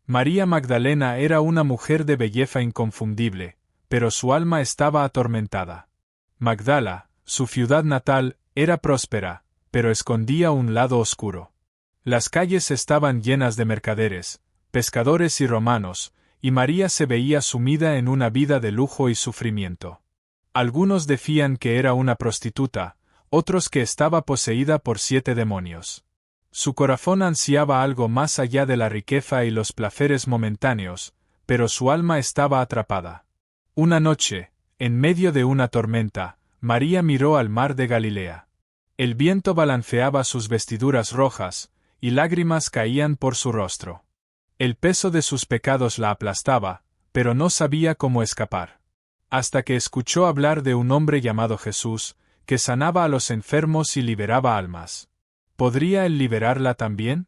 María Magdalena era una mujer de belleza inconfundible, pero su alma estaba atormentada. Magdala, su ciudad natal, era próspera, pero escondía un lado oscuro. Las calles estaban llenas de mercaderes, pescadores y romanos, y María se veía sumida en una vida de lujo y sufrimiento. Algunos decían que era una prostituta, otros que estaba poseída por 7 demonios. Su corazón ansiaba algo más allá de la riqueza y los placeres momentáneos, pero su alma estaba atrapada. Una noche, en medio de una tormenta, María miró al mar de Galilea. El viento balanceaba sus vestiduras rojas, y lágrimas caían por su rostro. El peso de sus pecados la aplastaba, pero no sabía cómo escapar. Hasta que escuchó hablar de un hombre llamado Jesús, que sanaba a los enfermos y liberaba almas. ¿Podría él liberarla también?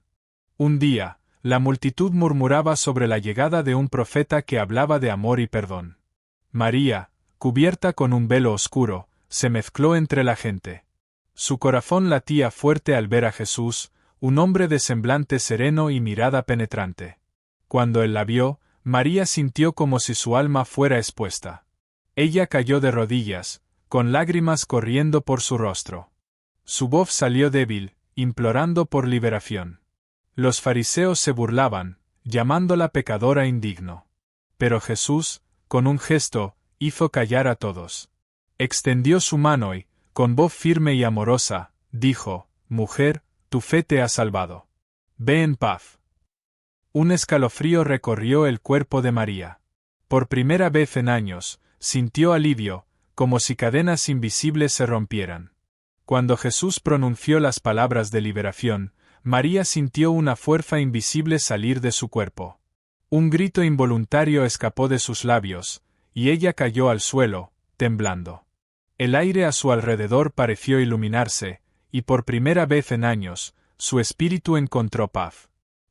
Un día, la multitud murmuraba sobre la llegada de un profeta que hablaba de amor y perdón. María, cubierta con un velo oscuro, se mezcló entre la gente. Su corazón latía fuerte al ver a Jesús, un hombre de semblante sereno y mirada penetrante. Cuando él la vio, María sintió como si su alma fuera expuesta. Ella cayó de rodillas, con lágrimas corriendo por su rostro. Su voz salió débil, implorando por liberación. Los fariseos se burlaban, llamándola pecadora indigno. Pero Jesús, con un gesto, hizo callar a todos. Extendió su mano y, con voz firme y amorosa, dijo: «Mujer, tu fe te ha salvado. Ve en paz». Un escalofrío recorrió el cuerpo de María. Por primera vez en años, sintió alivio, como si cadenas invisibles se rompieran. Cuando Jesús pronunció las palabras de liberación, María sintió una fuerza invisible salir de su cuerpo. Un grito involuntario escapó de sus labios, y ella cayó al suelo, temblando. El aire a su alrededor pareció iluminarse, y por primera vez en años, su espíritu encontró paz.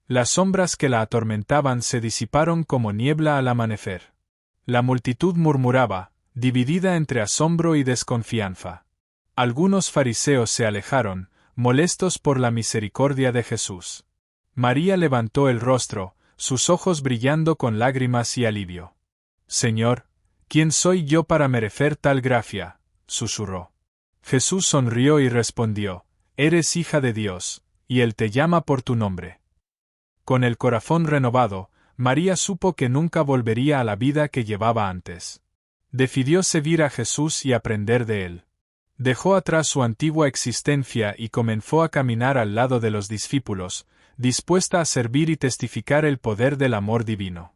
Las sombras que la atormentaban se disiparon como niebla al amanecer. La multitud murmuraba, dividida entre asombro y desconfianza. Algunos fariseos se alejaron, molestos por la misericordia de Jesús. María levantó el rostro, sus ojos brillando con lágrimas y alivio. «Señor, ¿quién soy yo para merecer tal gracia?», susurró. Jesús sonrió y respondió: «Eres hija de Dios, y Él te llama por tu nombre». Con el corazón renovado, María supo que nunca volvería a la vida que llevaba antes. Decidió seguir a Jesús y aprender de él. Dejó atrás su antigua existencia y comenzó a caminar al lado de los discípulos, dispuesta a servir y testificar el poder del amor divino.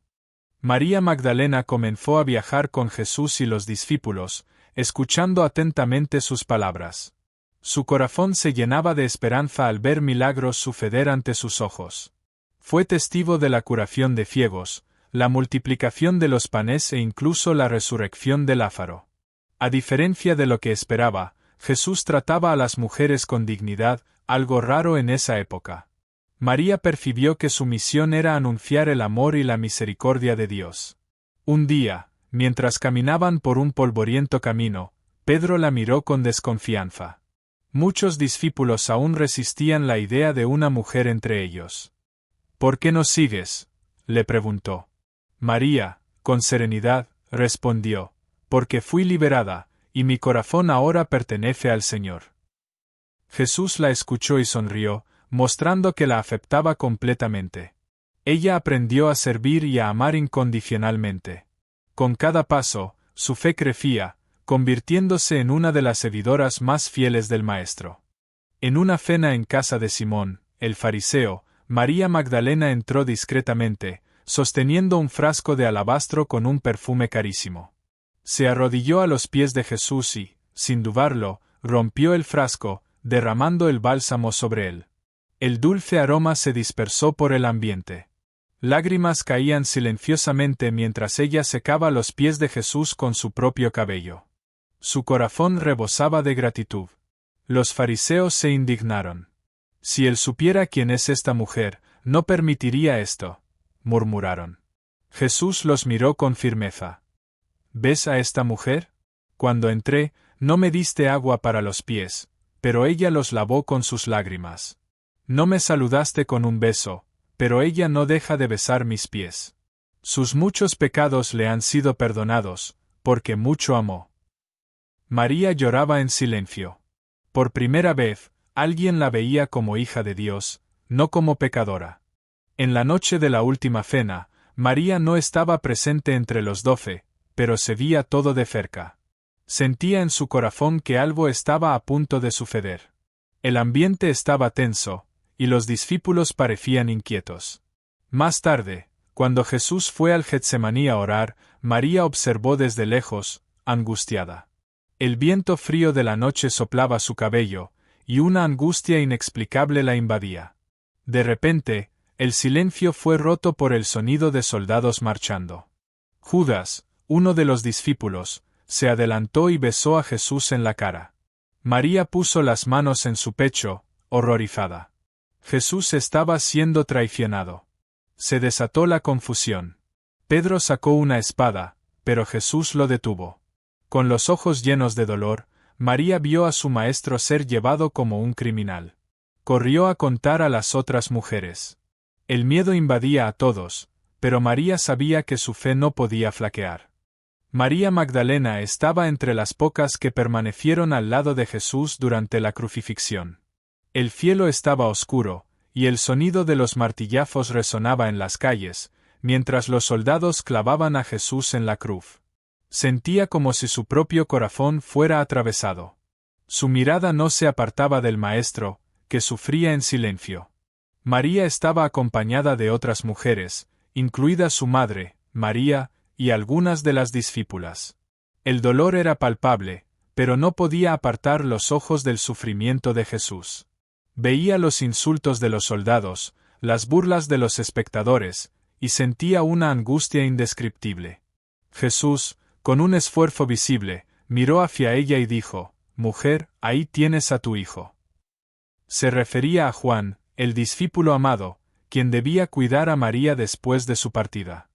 María Magdalena comenzó a viajar con Jesús y los discípulos, escuchando atentamente sus palabras. Su corazón se llenaba de esperanza al ver milagros suceder ante sus ojos. Fue testigo de la curación de ciegos, la multiplicación de los panes e incluso la resurrección de Lázaro. A diferencia de lo que esperaba, Jesús trataba a las mujeres con dignidad, algo raro en esa época. María percibió que su misión era anunciar el amor y la misericordia de Dios. Un día, mientras caminaban por un polvoriento camino, Pedro la miró con desconfianza. Muchos discípulos aún resistían la idea de una mujer entre ellos. «¿Por qué nos sigues?», le preguntó. María, con serenidad, respondió: «Porque fui liberada, y mi corazón ahora pertenece al Señor». Jesús la escuchó y sonrió, mostrando que la aceptaba completamente. Ella aprendió a servir y a amar incondicionalmente. Con cada paso, su fe crecía, convirtiéndose en una de las seguidoras más fieles del Maestro. En una cena en casa de Simón, el fariseo, María Magdalena entró discretamente, sosteniendo un frasco de alabastro con un perfume carísimo. Se arrodilló a los pies de Jesús y, sin dudarlo, rompió el frasco, derramando el bálsamo sobre él. El dulce aroma se dispersó por el ambiente. Lágrimas caían silenciosamente mientras ella secaba los pies de Jesús con su propio cabello. Su corazón rebosaba de gratitud. Los fariseos se indignaron. «Si él supiera quién es esta mujer, no permitiría esto», murmuraron. Jesús los miró con firmeza. «¿Ves a esta mujer? Cuando entré, no me diste agua para los pies, pero ella los lavó con sus lágrimas. No me saludaste con un beso, pero ella no deja de besar mis pies. Sus muchos pecados le han sido perdonados, porque mucho amó. María lloraba en silencio. Por primera vez, alguien la veía como hija de Dios, no como pecadora. En la noche de la última cena, María no estaba presente entre los 12, pero se veía todo de cerca. Sentía en su corazón que algo estaba a punto de suceder. El ambiente estaba tenso, y los discípulos parecían inquietos. Más tarde, cuando Jesús fue al Getsemaní a orar, María observó desde lejos, angustiada. El viento frío de la noche soplaba su cabello, y una angustia inexplicable la invadía. De repente, el silencio fue roto por el sonido de soldados marchando. Judas, uno de los discípulos, se adelantó y besó a Jesús en la cara. María puso las manos en su pecho, horrorizada. Jesús estaba siendo traicionado. Se desató la confusión. Pedro sacó una espada, pero Jesús lo detuvo. Con los ojos llenos de dolor, María vio a su maestro ser llevado como un criminal. Corrió a contar a las otras mujeres. El miedo invadía a todos, pero María sabía que su fe no podía flaquear. María Magdalena estaba entre las pocas que permanecieron al lado de Jesús durante la crucifixión. El cielo estaba oscuro, y el sonido de los martillazos resonaba en las calles, mientras los soldados clavaban a Jesús en la cruz. Sentía como si su propio corazón fuera atravesado. Su mirada no se apartaba del Maestro, que sufría en silencio. María estaba acompañada de otras mujeres, incluida su madre, María, y algunas de las discípulas. El dolor era palpable, pero no podía apartar los ojos del sufrimiento de Jesús. Veía los insultos de los soldados, las burlas de los espectadores, y sentía una angustia indescriptible. Jesús, con un esfuerzo visible, miró hacia ella y dijo: «Mujer, ahí tienes a tu hijo». Se refería a Juan, el discípulo amado, quien debía cuidar a María después de su partida.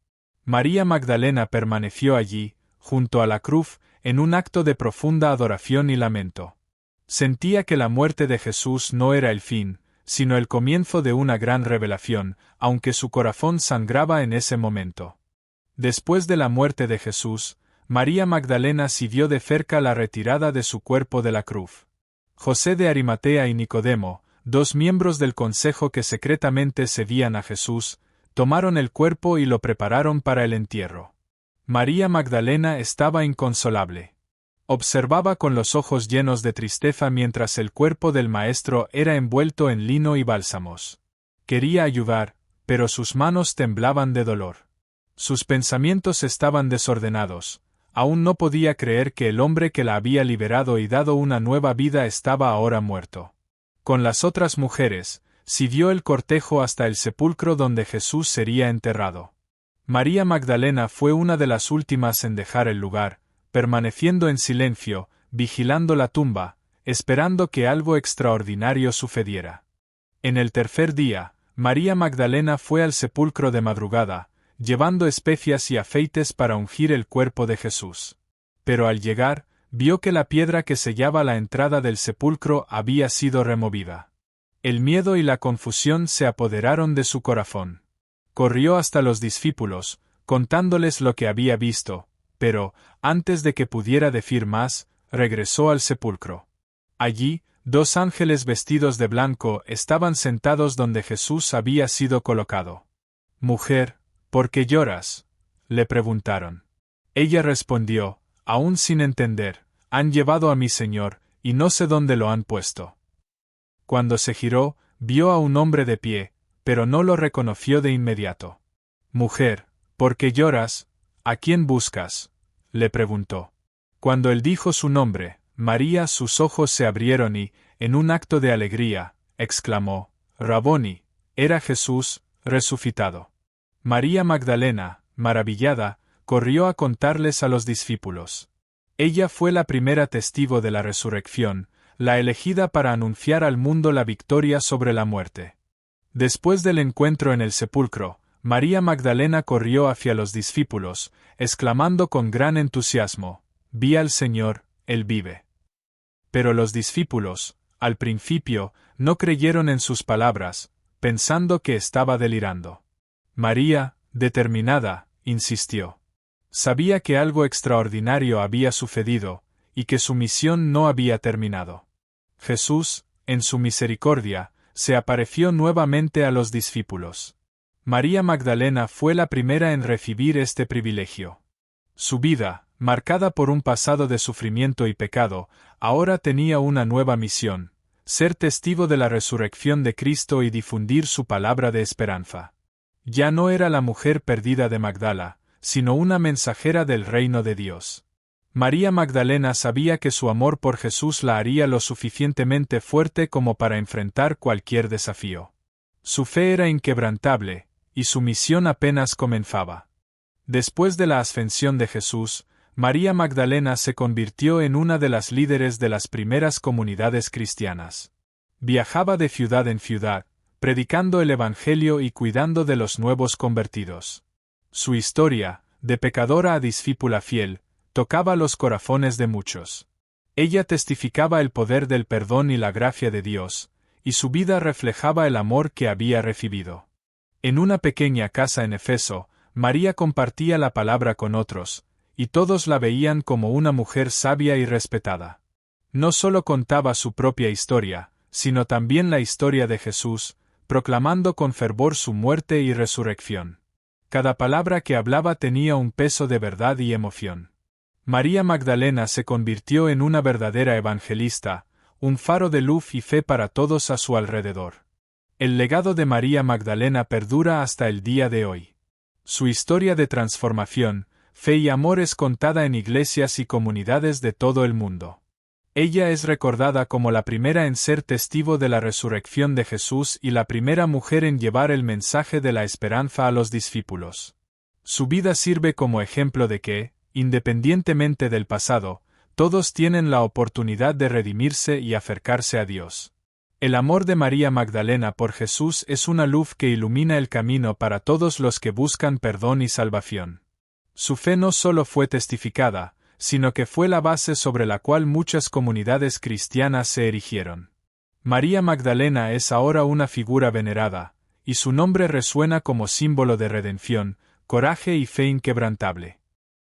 María Magdalena permaneció allí, junto a la cruz, en un acto de profunda adoración y lamento. Sentía que la muerte de Jesús no era el fin, sino el comienzo de una gran revelación, aunque su corazón sangraba en ese momento. Después de la muerte de Jesús, María Magdalena siguió de cerca la retirada de su cuerpo de la cruz. José de Arimatea y Nicodemo, dos miembros del consejo que secretamente seguían a Jesús, tomaron el cuerpo y lo prepararon para el entierro. María Magdalena estaba inconsolable. Observaba con los ojos llenos de tristeza mientras el cuerpo del Maestro era envuelto en lino y bálsamos. Quería ayudar, pero sus manos temblaban de dolor. Sus pensamientos estaban desordenados. Aún no podía creer que el hombre que la había liberado y dado una nueva vida estaba ahora muerto. Con las otras mujeres, siguió el cortejo hasta el sepulcro donde Jesús sería enterrado. María Magdalena fue una de las últimas en dejar el lugar, permaneciendo en silencio, vigilando la tumba, esperando que algo extraordinario sucediera. En el tercer día, María Magdalena fue al sepulcro de madrugada, llevando especias y aceites para ungir el cuerpo de Jesús. Pero al llegar, vio que la piedra que sellaba la entrada del sepulcro había sido removida. El miedo y la confusión se apoderaron de su corazón. Corrió hasta los discípulos, contándoles lo que había visto, pero, antes de que pudiera decir más, regresó al sepulcro. Allí, dos ángeles vestidos de blanco estaban sentados donde Jesús había sido colocado. «Mujer, ¿por qué lloras?», le preguntaron. Ella respondió, aún sin entender: «Han llevado a mi Señor, y no sé dónde lo han puesto». Cuando se giró, vio a un hombre de pie, pero no lo reconoció de inmediato. «Mujer, ¿por qué lloras? ¿A quién buscas?», le preguntó. Cuando él dijo su nombre, María, sus ojos se abrieron y, en un acto de alegría, exclamó: «Raboni», era Jesús, resucitado. María Magdalena, maravillada, corrió a contarles a los discípulos. Ella fue la primera testigo de la resurrección, la elegida para anunciar al mundo la victoria sobre la muerte. Después del encuentro en el sepulcro, María Magdalena corrió hacia los discípulos, exclamando con gran entusiasmo: «Vi al Señor, Él vive». Pero los discípulos, al principio, no creyeron en sus palabras, pensando que estaba delirando. María, determinada, insistió. Sabía que algo extraordinario había sucedido, y que su misión no había terminado. Jesús, en su misericordia, se apareció nuevamente a los discípulos. María Magdalena fue la primera en recibir este privilegio. Su vida, marcada por un pasado de sufrimiento y pecado, ahora tenía una nueva misión: ser testigo de la resurrección de Cristo y difundir su palabra de esperanza. Ya no era la mujer perdida de Magdala, sino una mensajera del reino de Dios. María Magdalena sabía que su amor por Jesús la haría lo suficientemente fuerte como para enfrentar cualquier desafío. Su fe era inquebrantable, y su misión apenas comenzaba. Después de la ascensión de Jesús, María Magdalena se convirtió en una de las líderes de las primeras comunidades cristianas. Viajaba de ciudad en ciudad, predicando el Evangelio y cuidando de los nuevos convertidos. Su historia, de pecadora a discípula fiel, tocaba los corazones de muchos. Ella testificaba el poder del perdón y la gracia de Dios, y su vida reflejaba el amor que había recibido. En una pequeña casa en Efeso, María compartía la palabra con otros, y todos la veían como una mujer sabia y respetada. No solo contaba su propia historia, sino también la historia de Jesús, proclamando con fervor su muerte y resurrección. Cada palabra que hablaba tenía un peso de verdad y emoción. María Magdalena se convirtió en una verdadera evangelista, un faro de luz y fe para todos a su alrededor. El legado de María Magdalena perdura hasta el día de hoy. Su historia de transformación, fe y amor es contada en iglesias y comunidades de todo el mundo. Ella es recordada como la primera en ser testigo de la resurrección de Jesús y la primera mujer en llevar el mensaje de la esperanza a los discípulos. Su vida sirve como ejemplo de que, independientemente del pasado, todos tienen la oportunidad de redimirse y acercarse a Dios. El amor de María Magdalena por Jesús es una luz que ilumina el camino para todos los que buscan perdón y salvación. Su fe no solo fue testificada, sino que fue la base sobre la cual muchas comunidades cristianas se erigieron. María Magdalena es ahora una figura venerada, y su nombre resuena como símbolo de redención, coraje y fe inquebrantable.